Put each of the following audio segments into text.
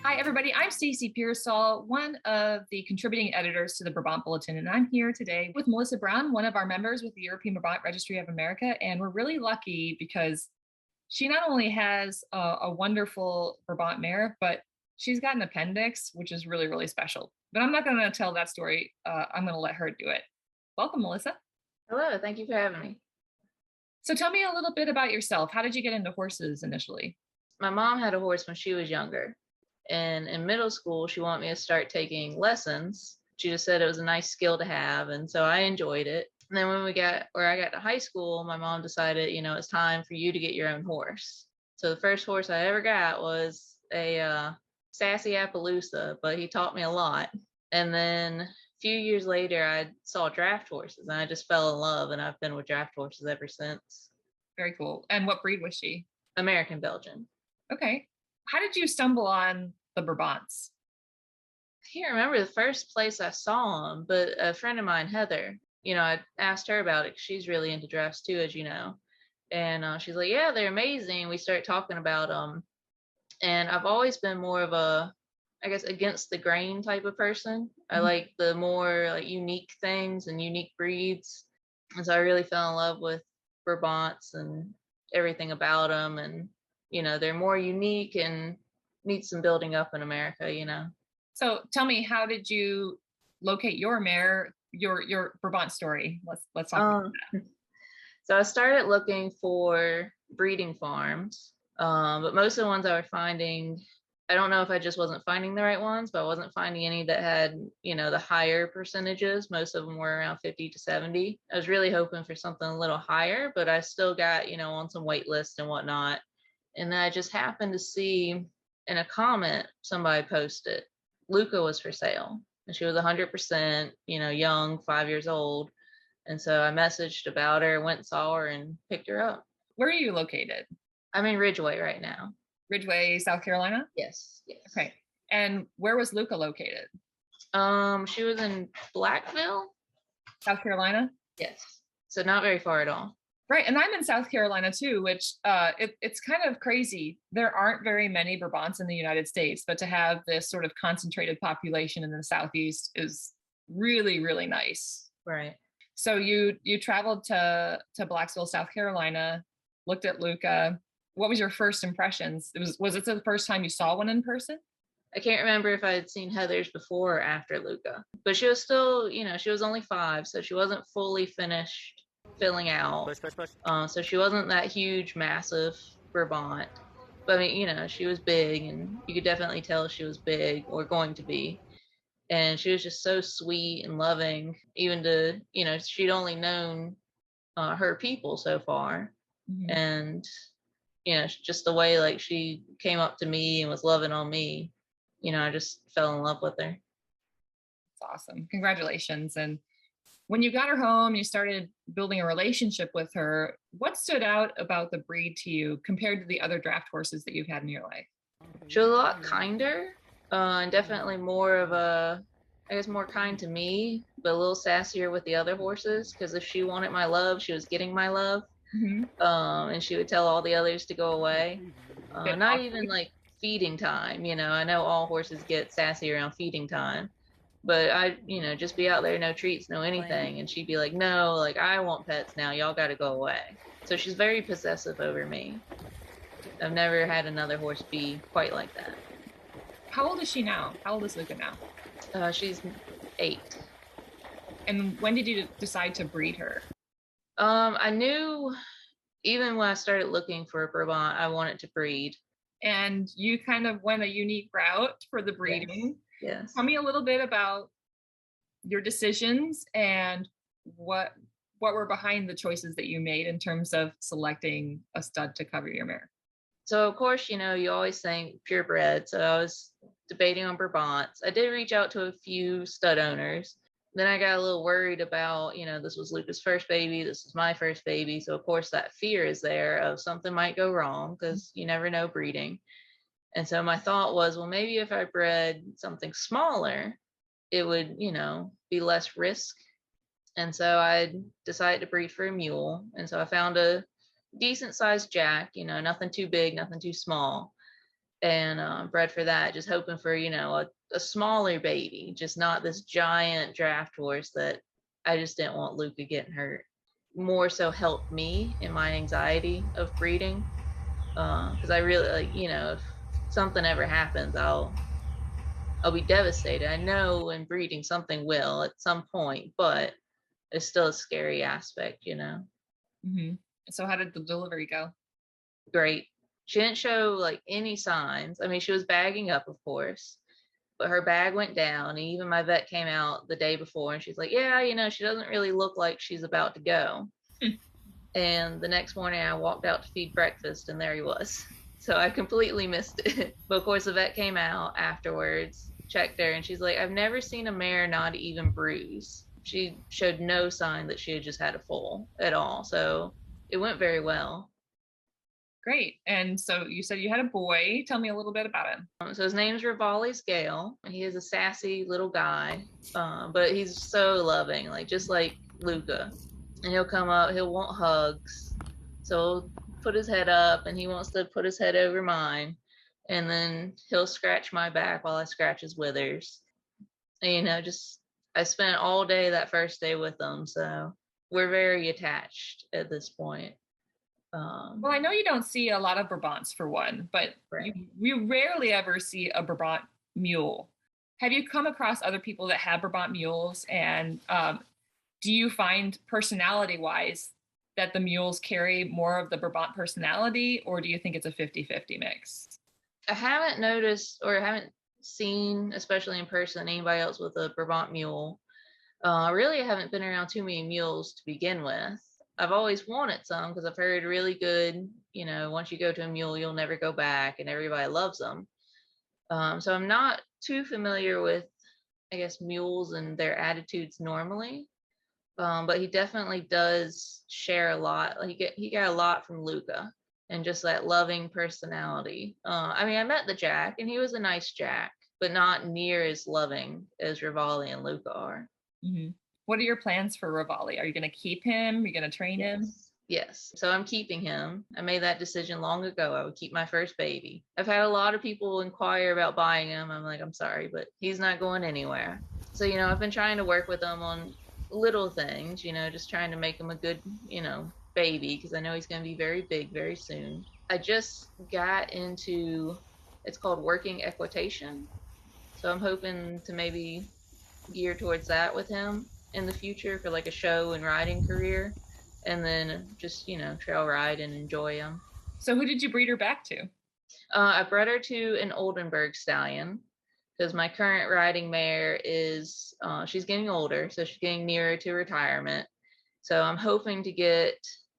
Hi, everybody. I'm Stacey Pearsall, one of the contributing editors to the Brabant Bulletin, and I'm here today with Melissa Brown, one of our members with the European Brabant Registry of America. And we're really lucky because she not only has a wonderful Brabant mare, but she's got an appendix, which is really, really special. But I'm not going to tell that story. I'm going to let her do it. Welcome, Melissa. Hello, thank you for having me. So tell me a little bit about yourself. How did you get into horses initially? My mom had a horse when she was younger, and in middle school, she wanted me to start taking lessons. She just said it was a nice skill to have, and so I enjoyed it. And then when I got to high school, my mom decided, it's time for you to get your own horse. So the first horse I ever got was a sassy Appaloosa, but he taught me a lot. And then a few years later, I saw draft horses, and I just fell in love, and I've been with draft horses ever since. Very cool. And what breed was she? American Belgian. Okay. How did you stumble on the Brabants? I can't remember the first place I saw them, but a friend of mine, Heather, I asked her about it 'cause she's really into drafts too, as you know. And she's like, yeah, they're amazing. We started talking about them. And I've always been more of a, I guess, against the grain type of person. I like the more like unique things and unique breeds. And so I really fell in love with Brabants and everything about them. And, they're more unique and need some building up in America. So tell me, how did you locate your mare, your Brabant story? Let's talk about that. So I started looking for breeding farms, but most of the ones I was finding, I don't know if I just wasn't finding the right ones, but I wasn't finding any that had, the higher percentages. Most of them were around 50 to 70. I was really hoping for something a little higher, but I still got, on some wait lists and whatnot. And then I just happened to see in a comment somebody posted Luca was for sale, and she was 100%, young, 5 years old. And so I messaged about her, went and saw her, and picked her up. Where are you located? I'm in Ridgeway right now. Ridgeway, South Carolina? Yes. Okay. And where was Luca located? She was in Blackville, South Carolina? Yes. So not very far at all. Right. And I'm in South Carolina too, which it's kind of crazy. There aren't very many Brabants in the United States, but to have this sort of concentrated population in the Southeast is really, really nice. Right. So you traveled to Blacksville, South Carolina, looked at Luca. What was your first impressions? Was it the first time you saw one in person? I can't remember if I had seen Heather's before or after Luca, but she was still, she was only 5, so she wasn't fully finished filling out. So she wasn't that huge, massive Brabant. But I mean, she was big, and you could definitely tell she was big or going to be. And she was just so sweet and loving, even to, she'd only known her people so far. Mm-hmm. And, just the way like she came up to me and was loving on me, I just fell in love with her. That's awesome. Congratulations. And when you got her home, you started building a relationship with her. What stood out about the breed to you compared to the other draft horses that you've had in your life? She was a lot kinder, and definitely more of a, I guess, more kind to me, but a little sassier with the other horses, because if she wanted my love, she was getting my love. Mm-hmm. And she would tell all the others to go away. Not even like feeding time, I know all horses get sassy around feeding time. But I, just be out there, no treats, no anything. And she'd be like, no, like, I want pets now. Y'all got to go away. So she's very possessive over me. I've never had another horse be quite like that. How old is she now? How old is Luca now? She's 8. And when did you decide to breed her? I knew even when I started looking for a Brabant, I wanted to breed. And you kind of went a unique route for the breeding. Yes. Tell me a little bit about your decisions and what were behind the choices that you made in terms of selecting a stud to cover your mare. So of course, you always think purebred. So I was debating on Brabants. I did reach out to a few stud owners. Then I got a little worried about, this was Luca's first baby. This is my first baby. So of course that fear is there of something might go wrong, because you never know breeding. And so my thought was, well, maybe if I bred something smaller, it would, be less risk. And so I decided to breed for a mule. And so I found a decent sized jack, nothing too big, nothing too small. and bred for that, just hoping for, a smaller baby, just not this giant draft horse that I just didn't want Luca getting hurt. More so helped me in my anxiety of breeding, because I really if something ever happens, I'll be devastated. I know in breeding something will at some point, but it's still a scary aspect. Mm-hmm. So how did the delivery go? Great. She didn't show like any signs. I mean, she was bagging up, of course, but her bag went down. And even my vet came out the day before and she's like, yeah, she doesn't really look like she's about to go. And the next morning I walked out to feed breakfast and there he was. So I completely missed it. But of course the vet came out afterwards, checked her, and she's like, I've never seen a mare not even bruise. She showed no sign that she had just had a foal at all. So it went very well. Great. And so you said you had a boy. Tell me a little bit about him. So his name's Rivali's Gale. He is a sassy little guy, but he's so loving, like just like Luca. And he'll come up, he'll want hugs. So he'll put his head up and he wants to put his head over mine. And then he'll scratch my back while I scratch his withers. And, I spent all day that first day with him. So we're very attached at this point. Well, I know you don't see a lot of Brabants for one, but Right. you rarely ever see a Brabant mule. Have you come across other people that have Brabant mules? And do you find personality wise that the mules carry more of the Brabant personality, or do you think it's a 50-50 mix? I haven't noticed or haven't seen, especially in person, anybody else with a Brabant mule. Really, I haven't been around too many mules to begin with. I've always wanted some because I've heard really good, once you go to a mule, you'll never go back and everybody loves them. So I'm not too familiar with, I guess, mules and their attitudes normally. But he definitely does share a lot. He got a lot from Luca and just that loving personality. I mean, I met the Jack and he was a nice Jack, but not near as loving as Rivali and Luca are. Mm-hmm. What are your plans for Rivali? Are you going to keep him? Are you going to train him? Yes. So I'm keeping him. I made that decision long ago. I would keep my first baby. I've had a lot of people inquire about buying him. I'm like, I'm sorry, but he's not going anywhere. So, I've been trying to work with him on little things, just trying to make him a good, baby, because I know he's going to be very big very soon. I just got into, it's called working equitation. So I'm hoping to maybe gear towards that with him in the future for like a show and riding career, and then just trail ride and enjoy them. So who did you breed her back to? I bred her to an Oldenburg stallion because my current riding mare is she's getting older, so she's getting nearer to retirement. So I'm hoping to get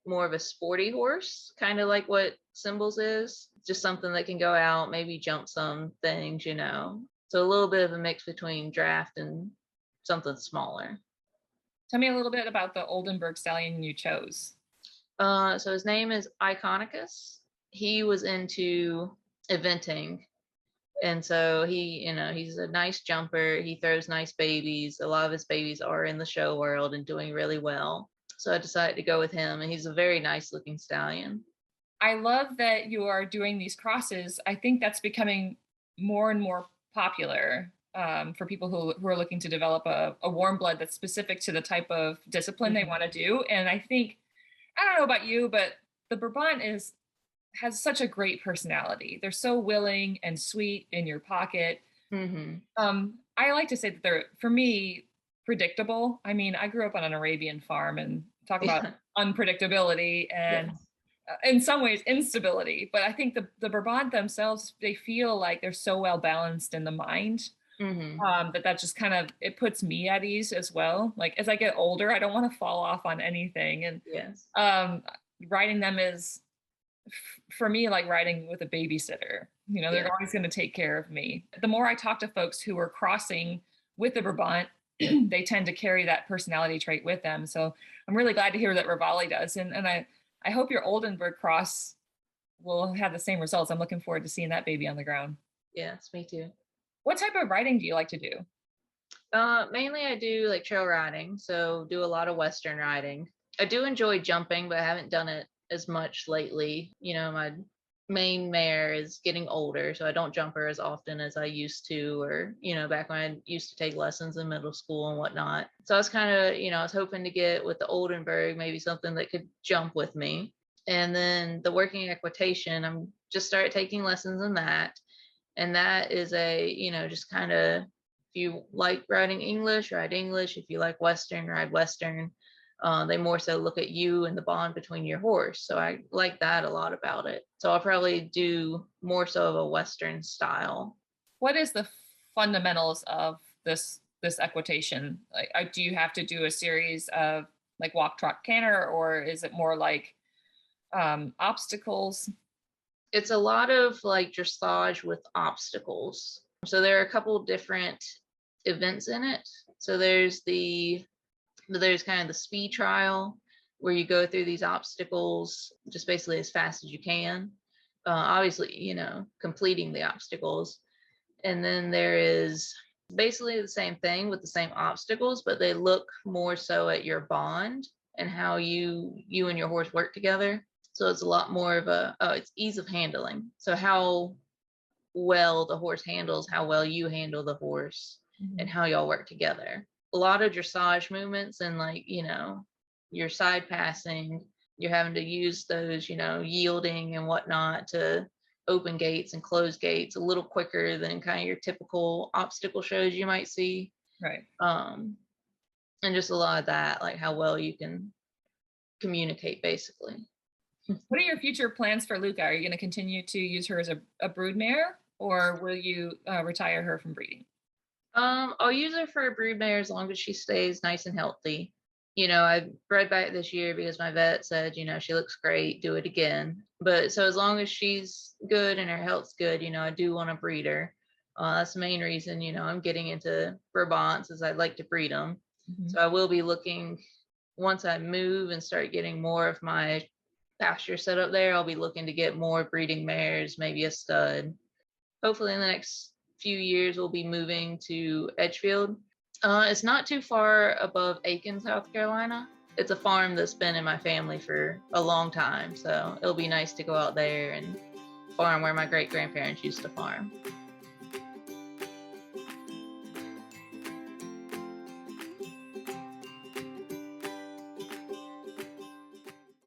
more of a sporty horse, kind of like what Symbols is, just something that can go out, maybe jump some things. So a little bit of a mix between draft and something smaller. Tell me a little bit about the Oldenburg stallion you chose. So his name is Iconicus. He was into eventing. And so he's a nice jumper. He throws nice babies. A lot of his babies are in the show world and doing really well. So I decided to go with him, and he's a very nice looking stallion. I love that you are doing these crosses. I think that's becoming more and more popular for people who are looking to develop a warm blood that's specific to the type of discipline they want to do. And I think, I don't know about you, but the Brabant has such a great personality. They're so willing and sweet in your pocket. I like to say that they're, for me, predictable. I mean, I grew up on an Arabian farm, and talk about unpredictability and in some ways instability. But I think the Brabant themselves, they feel like they're so well balanced in the mind. That just kind of, it puts me at ease as well. Like as I get older, I don't want to fall off on anything. And riding them is for me like riding with a babysitter. They're always going to take care of me. The more I talk to folks who are crossing with the Brabant, they tend to carry that personality trait with them. So I'm really glad to hear that Rivali does. And I hope your Oldenburg cross will have the same results. I'm looking forward to seeing that baby on the ground. Yes, me too. What type of riding do you like to do? Mainly I do like trail riding, so do a lot of Western riding. I do enjoy jumping, but I haven't done it as much lately. My main mare is getting older, so I don't jump her as often as I used to, or, back when I used to take lessons in middle school and whatnot. So I was kind of, I was hoping to get with the Oldenburg, maybe something that could jump with me. And then the working equitation, I'm just started taking lessons in that. And that is just kind of, if you like riding English, ride English. If you like Western, ride Western. They more so look at you and the bond between your horse. So I like that a lot about it. So I'll probably do more so of a Western style. What is the fundamentals of this equitation? Like, do you have to do a series of like walk, trot, canter, or is it more like obstacles? It's a lot of like dressage with obstacles. So there are a couple different events in it. So there's kind of the speed trial where you go through these obstacles just basically as fast as you can. Obviously, completing the obstacles. And then there is basically the same thing with the same obstacles, but they look more so at your bond and how you and your horse work together. So it's a lot more of it's ease of handling. So how well the horse handles, how well you handle the horse, and how y'all work together. A lot of dressage movements and your side passing, you're having to use those, yielding and whatnot to open gates and close gates a little quicker than kind of your typical obstacle shows you might see. Right. And just a lot of that, like how well you can communicate basically. What are your future plans for Luca? Are you going to continue to use her as a brood mare, or will you retire her from breeding? I'll use her for a brood mare as long as she stays nice and healthy. I bred back this year because my vet said, she looks great, do it again. But so as long as she's good and her health's good, I do want to breed her. That's the main reason, I'm getting into Brabants, is I'd like to breed them. Mm-hmm. So I will be looking, once I move and start getting more of my pasture set up there, I'll be looking to get more breeding mares, maybe a stud. Hopefully in the next few years, we'll be moving to Edgefield. It's not too far above Aiken, South Carolina. It's a farm that's been in my family for a long time, so it'll be nice to go out there and farm where my great-grandparents used to farm.